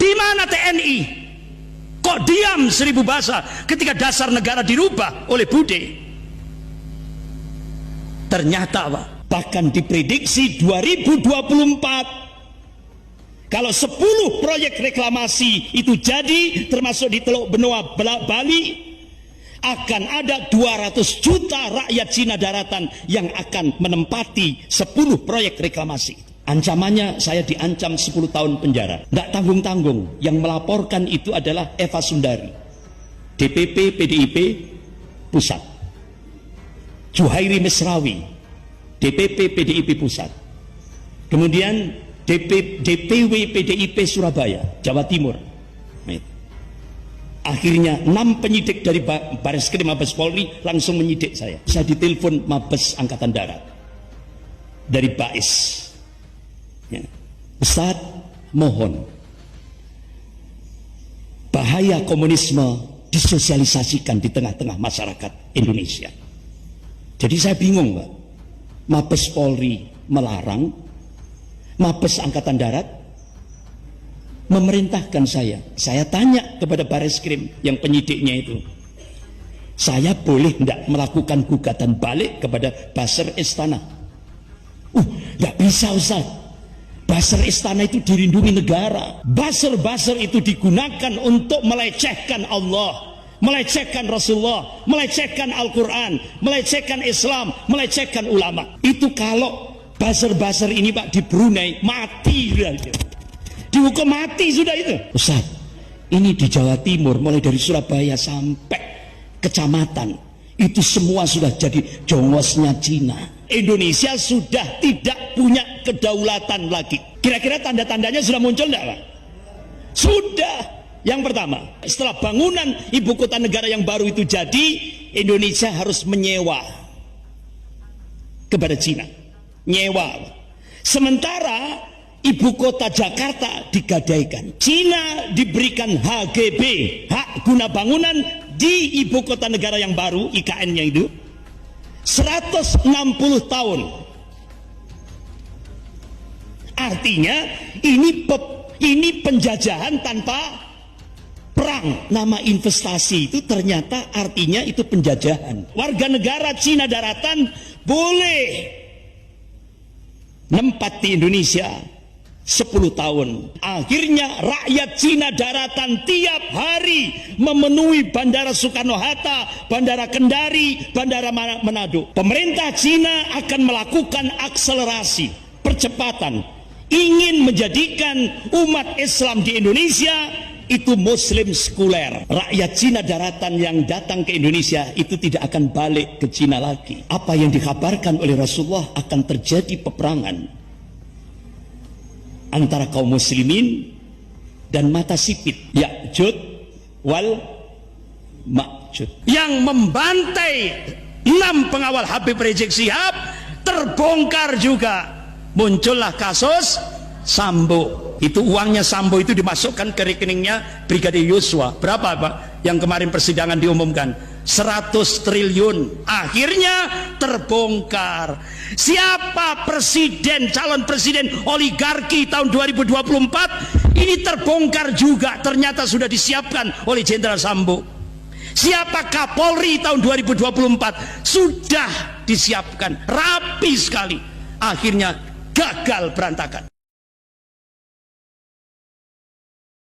Di mana TNI? Kok diam 1000 bahasa ketika dasar negara dirubah oleh Bude? Ternyata Pak, bahkan diprediksi 2024 kalau 10 proyek reklamasi itu jadi, termasuk di Teluk Benoa Bali, akan ada 200 juta rakyat Cina daratan yang akan menempati 10 proyek reklamasi. Ancamannya saya diancam 10 tahun penjara. Tidak tanggung-tanggung. Yang melaporkan itu adalah Eva Sundari, DPP PDIP Pusat. Juhairi Misrawi, DPP PDIP Pusat. Kemudian DPW PDIP Surabaya, Jawa Timur. Akhirnya 6 penyidik dari Bareskrim Mabes Polri langsung menyidik saya. Saya ditelepon Mabes Angkatan Darat dari Bais. Ya. Ustaz, mohon bahaya komunisme disosialisasikan di tengah-tengah masyarakat Indonesia. Jadi saya bingung, Pak. Mabes Polri melarang, Mabes Angkatan Darat memerintahkan saya. Saya tanya kepada Bareskrim yang penyidiknya itu, saya boleh tidak melakukan gugatan balik kepada Buzzer Istana? Tidak bisa Ustaz. Buzzer Istana itu dilindungi negara. Buzzer itu digunakan untuk melecehkan Allah, melecehkan Rasulullah, melecehkan Al-Quran, melecehkan Islam, melecehkan ulama. Itu kalau buzzer ini Pak di Brunei mati, dihukum mati sudah itu. Ustaz, ini di Jawa Timur mulai dari Surabaya sampai kecamatan itu semua sudah jadi jongosnya Cina. Indonesia sudah tidak punya kedaulatan lagi. Kira-kira tanda-tandanya sudah muncul enggak Pak? Sudah. Yang pertama, setelah bangunan ibu kota negara yang baru itu jadi, Indonesia harus menyewa kepada Cina. Nyewa. Sementara ibu kota Jakarta digadaikan. Cina diberikan HGB, hak guna bangunan di ibu kota negara yang baru, IKN-nya itu 160 tahun. Artinya ini penjajahan tanpa perang. Nama investasi itu ternyata artinya itu penjajahan. Warga negara Cina daratan boleh nempat di Indonesia 10 tahun. Akhirnya rakyat Cina daratan tiap hari memenuhi Bandara Soekarno-Hatta, Bandara Kendari, Bandara Manado. Pemerintah Cina akan melakukan akselerasi, percepatan, ingin menjadikan umat Islam di Indonesia itu Muslim sekuler. Rakyat Cina daratan yang datang ke Indonesia itu tidak akan balik ke Cina lagi. Apa yang dikabarkan oleh Rasulullah akan terjadi peperangan antara kaum muslimin dan mata sipit, Ya'jud wal Ma'jud, yang membantai 6 pengawal Habib Rizik Syihab. Terbongkar juga, muncullah kasus Sambo. Itu uangnya Sambo itu dimasukkan ke rekeningnya Brigadir Yosua. Berapa Pak yang kemarin persidangan diumumkan? 100 triliun. Akhirnya terbongkar. Siapa presiden, calon presiden oligarki tahun 2024? Ini terbongkar juga, ternyata sudah disiapkan oleh Jenderal Sambo. Siapa Kapolri tahun 2024? Sudah disiapkan rapi sekali. Akhirnya gagal, berantakan.